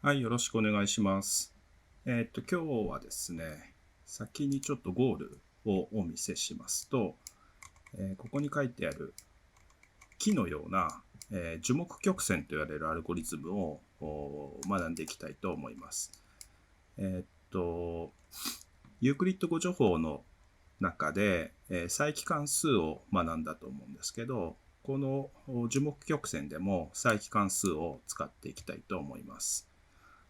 はい、よろしくお願いします。今日はですね、先にちょっとゴールをお見せしますと、ここに書いてある木のような、樹木曲線と言われるアルゴリズムを学んでいきたいと思います。えーっと、ユークリッド語助法の中で、再帰関数を学んだと思うんですけど、この樹木曲線でも再帰関数を使っていきたいと思います。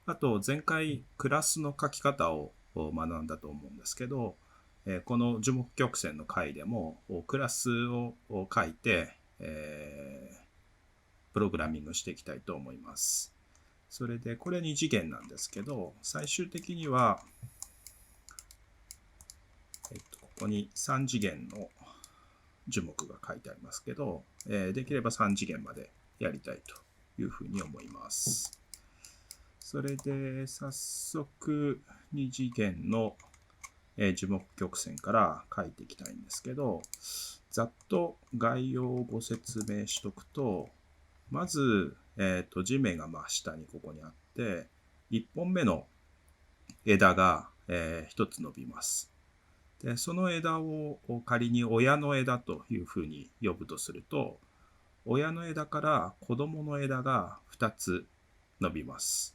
あと、前回クラスの書き方を学んだと思うんですけど、この樹木曲線の回でもクラスを書いて、プログラミングしていきたいと思います。それで、これ2次元なんですけど、最終的には、ここに3次元の樹木が書いてありますけど、できれば3次元までやりたいというふうに思います。それで、早速、2次元の樹木曲線から書いていきたいんですけど、ざっと概要をご説明しとくと、まず、地面が下にここにあって、1本目の枝が、1つ伸びます。で、その枝を仮に親の枝というふうに呼ぶとすると、親の枝から子供の枝が2つ伸びます。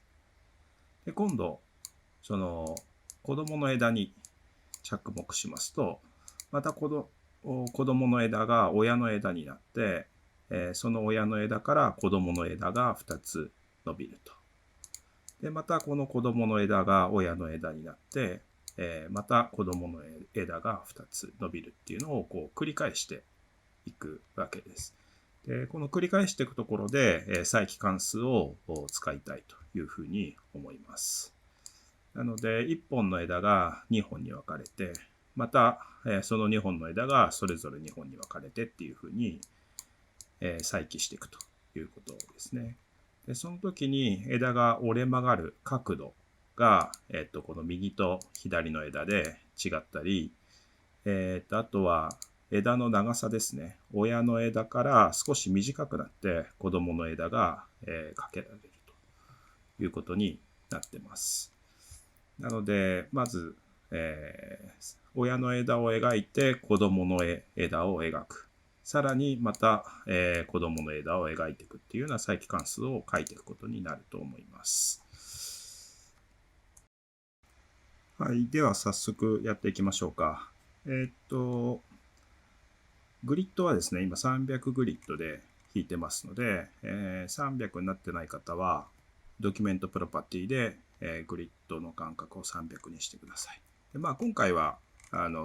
で、今度、その子供の枝に着目しますと、また子供の枝が親の枝になって、その親の枝から子供の枝が2つ伸びると。で、またこの子供の枝が親の枝になって、また子供の枝が2つ伸びるっていうのをこう繰り返していくわけです。で、この繰り返していくところで、再帰関数を使いたいというふうに思います。なので、1本の枝が2本に分かれて、また、その2本の枝がそれぞれ2本に分かれてっていうふうに、再起していくということですね。で、その時に枝が折れ曲がる角度が、この右と左の枝で違ったり、あとは枝の長さですね。親の枝から少し短くなって子供の枝が、かけられるということになってます。なので、まず、親の枝を描いて子供の枝を描く。さらにまた、子供の枝を描いていくっていうような再帰関数を書いていくことになると思います。はい。では早速やっていきましょうか。グリッドはですね、今300グリッドで引いてますので、300になってない方は、ドキュメントプロパティで、グリッドの間隔を300にしてください。で今回は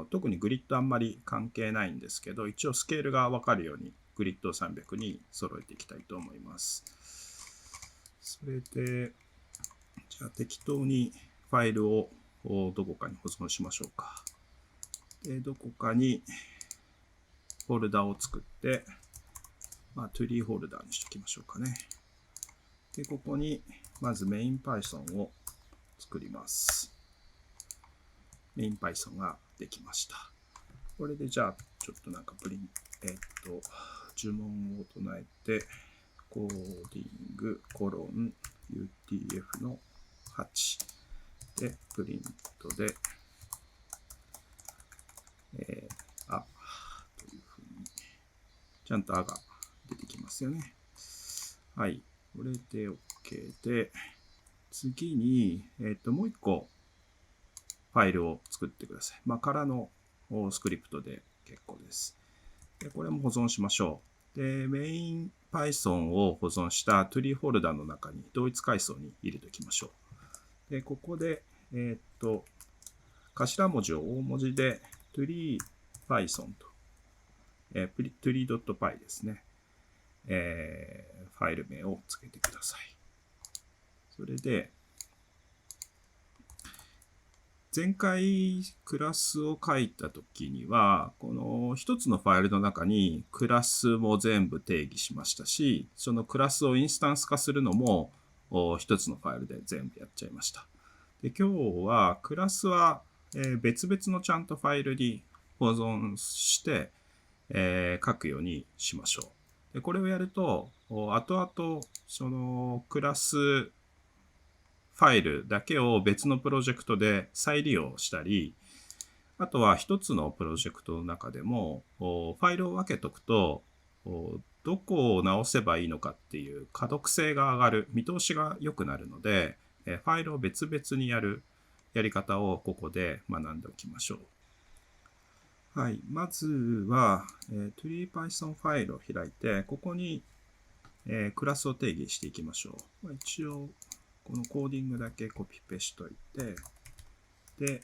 特にグリッドあんまり関係ないんですけど、一応スケールがわかるようにグリッドを300に揃えていきたいと思います。それで、じゃあ適当にファイルをどこかに保存しましょうか。で、どこかにフォルダを作って、トゥリーホルダーにしておきましょうかね。で、ここにまずメイン Python を作ります。メイン Python ができました。これでじゃあ、ちょっとなんか呪文を唱えて、コーディングコロン UTF の8で、プリントで、あというふうに、ちゃんとあが出てきますよね。はい。これで OK で、次に、もう一個ファイルを作ってください。空のスクリプトで結構です。で、これも保存しましょう。で、メイン Python を保存した tree フォルダの中に同一階層に入れておきましょう。で、ここで、頭文字を大文字で tree Python と、tree.py ですね。ファイル名をつけてください。それで、前回クラスを書いたときには、この一つのファイルの中にクラスも全部定義しましたし、そのクラスをインスタンス化するのも一つのファイルで全部やっちゃいました。で、今日はクラスは別々のちゃんとファイルに保存して、書くようにしましょう。で、これをやると、後々そのクラスフファイルだけを別のプロジェクトで再利用したり、あとは一つのプロジェクトの中でもファイルを分けとくとどこを直せばいいのかっていう可読性が上がる、見通しが良くなるので、ファイルを別々にやるやり方をここで学んでおきましょう。はい、まずは TreePython ファイルを開いて、ここにクラスを定義していきましょう。一応このコーディングだけコピペしといて、で、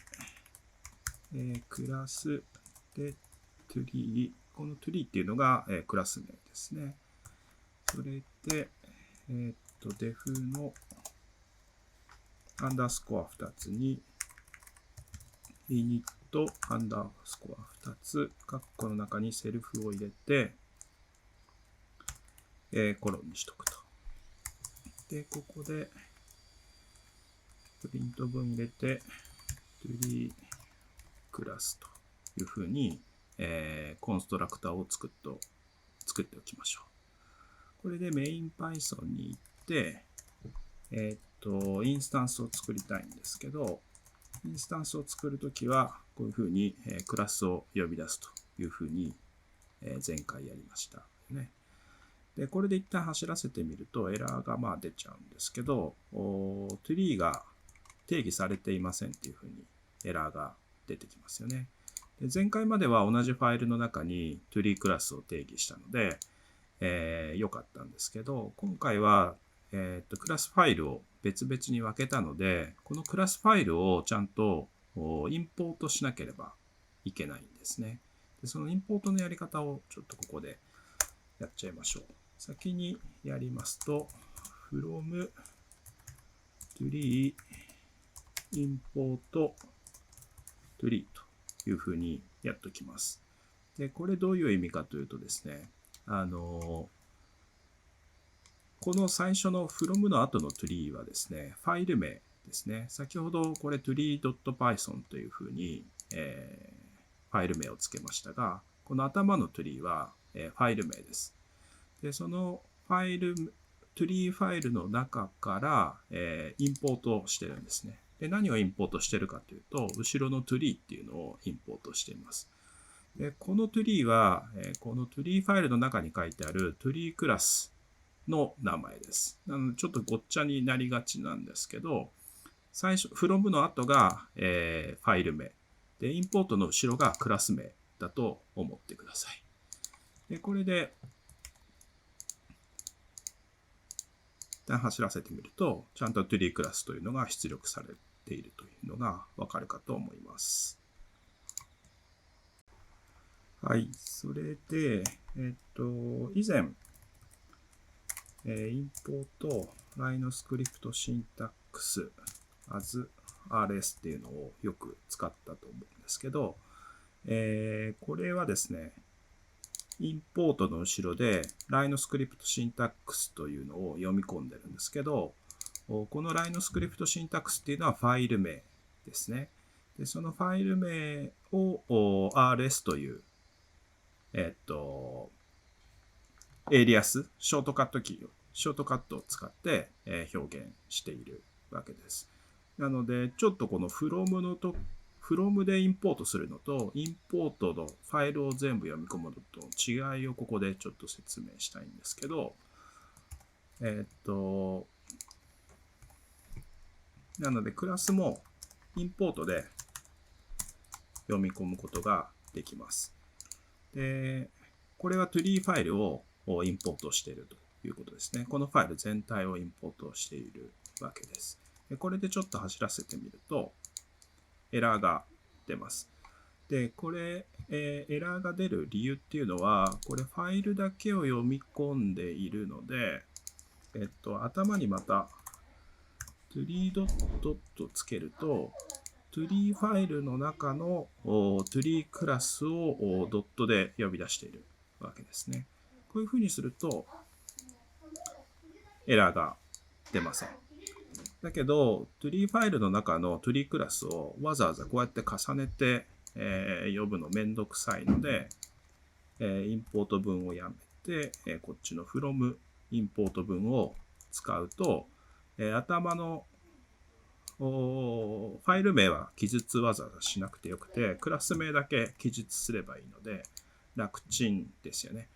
クラスで tree、この tree っていうのが、クラス名ですね。それで、def のアンダースコア2つに init アンダースコア2つ、カッコの中にセルフを入れて、コロンにしとくと。で、ここでプリント文入れて tree クラスというふうに、コンストラクターを作っておきましょう。これでメイン Python に行って、インスタンスを作りたいんですけど、インスタンスを作るときは、こういうふうに、クラスを呼び出すというふうに、前回やりましたね。で、これで一旦走らせてみると、エラーがまあ出ちゃうんですけど、tree が定義されていませんっていうふうにエラーが出てきますよね。で、前回までは同じファイルの中に tree クラスを定義したので、良かったんですけど、今回は、クラスファイルを別々に分けたので、このクラスファイルをちゃんとインポートしなければいけないんですね。で、そのインポートのやり方をちょっとここでやっちゃいましょう。先にやりますと、from tree import tree というふうにやっておきます。で、これどういう意味かというとですね、この最初の from の後の tree はですね、ファイル名ですね。先ほどこれ tree.python というふうに、ファイル名をつけましたが、この頭の tree は、ファイル名です。で、そのファイル、tree ファイルの中から、インポートをしてるんですね。で、何をインポートしてるかというと、後ろの tree っていうのをインポートしています。で、この tree は、この tree ファイルの中に書いてある tree クラスの名前です。なのでちょっとごっちゃになりがちなんですけど、最初、from の後が、ファイル名。で、インポートの後ろがクラス名だと思ってください。で、これで、一旦走らせてみると、ちゃんと tree クラスというのが出力されているというのがわかるかと思います。はい。それで、以前、インポート、ライノスクリプトシンタックス、as rs っていうのをよく使ったと思うんですけど、これはですね、インポートの後ろで、ライノスクリプトシンタックスというのを読み込んでるんですけど、このライノスクリプトシンタックスっていうのはファイル名ですね。で、そのファイル名を rs という、エイリアス、ショートカットキーを、ショートカットを使って、表現しているわけです。なので、ちょっとこの from でインポートするのと、インポートのファイルを全部読み込むのと違いをここでちょっと説明したいんですけど、なので、クラスもインポートで読み込むことができます。で、これは tree ファイルをインポートしているということですね。このファイル全体をインポートしているわけです。で、これでちょっと走らせてみると、エラーが出ます。で、これ、エラーが出る理由っていうのは、これファイルだけを読み込んでいるので、頭にまた tree ドットとつけると、tree ファイルの中の tree クラスをドットで呼び出しているわけですね。こういうふうにすると、エラーが出ません。だけど、tree ファイルの中の tree クラスをわざわざこうやって重ねて、呼ぶのめんどくさいので、インポート文をやめて、こっちの from インポート文を使うと、頭のファイル名は記述わざわざしなくてよくて、クラス名だけ記述すればいいので、楽ちんですよね。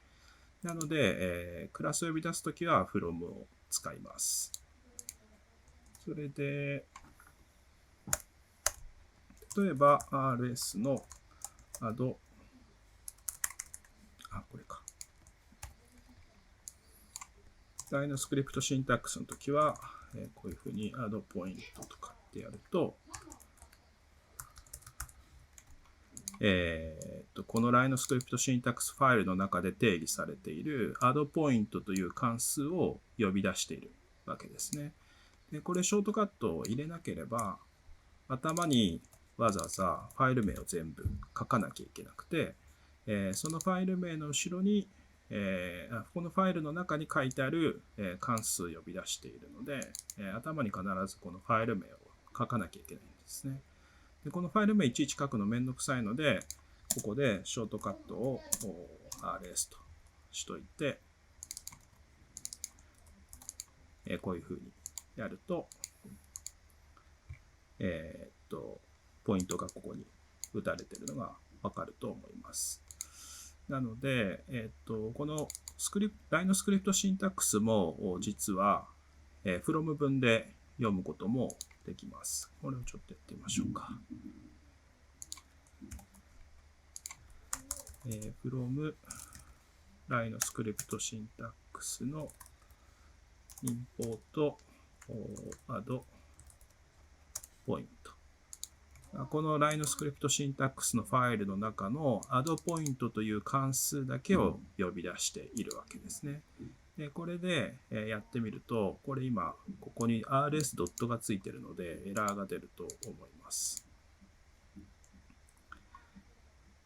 なので、クラスを呼び出すときは from を使います。それで、例えば rs の add、これか。ラインのスクリプトシンタックスのときは、こういうふうに add ポイントとかってやると、この LINE のスクリプトシンタックスファイルの中で定義されている add ポイントという関数を呼び出しているわけですね。でこれショートカットを入れなければ頭にわざわざファイル名を全部書かなきゃいけなくて、そのファイル名の後ろに、このファイルの中に書いてある、関数を呼び出しているので、頭に必ずこのファイル名を書かなきゃいけないんですね。でこのファイル名いちいち書くのめんどくさいので、ここでショートカットを rs としといて、こういうふうにやると、ポイントがここに打たれているのがわかると思います。なので、このLINE のスクリプトシンタックスも実は、from 文で読むこともできます。これをちょっとやってみましょうか。from LINE のスクリプトシンタックスのインポート add ポイント。この LINE のスクリプトシンタックスのファイルの中の add ポイントという関数だけを呼び出しているわけですね。でこれでやってみると、これ今、ここに rs ドットがついているので、エラーが出ると思います。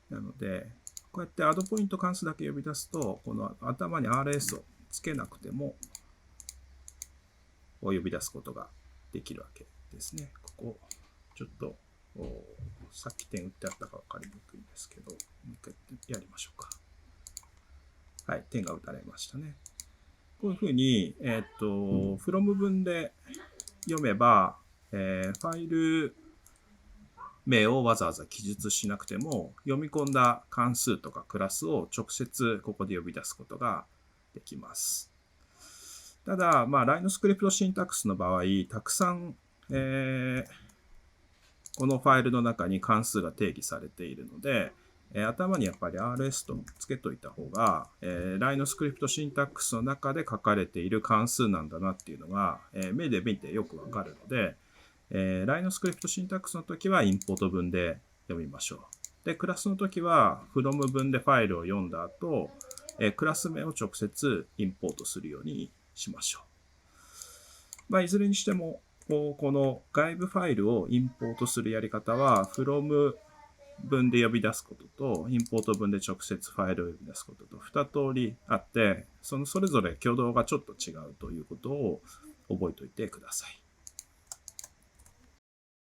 なので、こうやって add ポイント関数だけ呼び出すと、この頭に rs をつけなくても、呼び出すことができるわけですね。ここ、ちょっと、さっき点打ってあったか分かりにくいんですけど、もう一回やりましょうか。はい、点が打たれましたね。こういうふうに、from 文で読めば、ファイル名をわざわざ記述しなくても、読み込んだ関数とかクラスを直接ここで呼び出すことができます。ただ、LINE のスクリプトシンタックスの場合、たくさん、このファイルの中に関数が定義されているので、頭にやっぱり rs とつけといた方が、LINE のスクリプトシンタックスの中で書かれている関数なんだなっていうのが、目で見てよくわかるので、LINE のスクリプトシンタックスの時はインポート文で読みましょう。で、クラスの時は from 文でファイルを読んだ後、クラス名を直接インポートするようにしましょう。いずれにしても、この外部ファイルをインポートするやり方は、from 文で呼び出すことと、インポート文で直接ファイルを呼び出すことと、2通りあって、それぞれ挙動がちょっと違うということを覚えておいてください。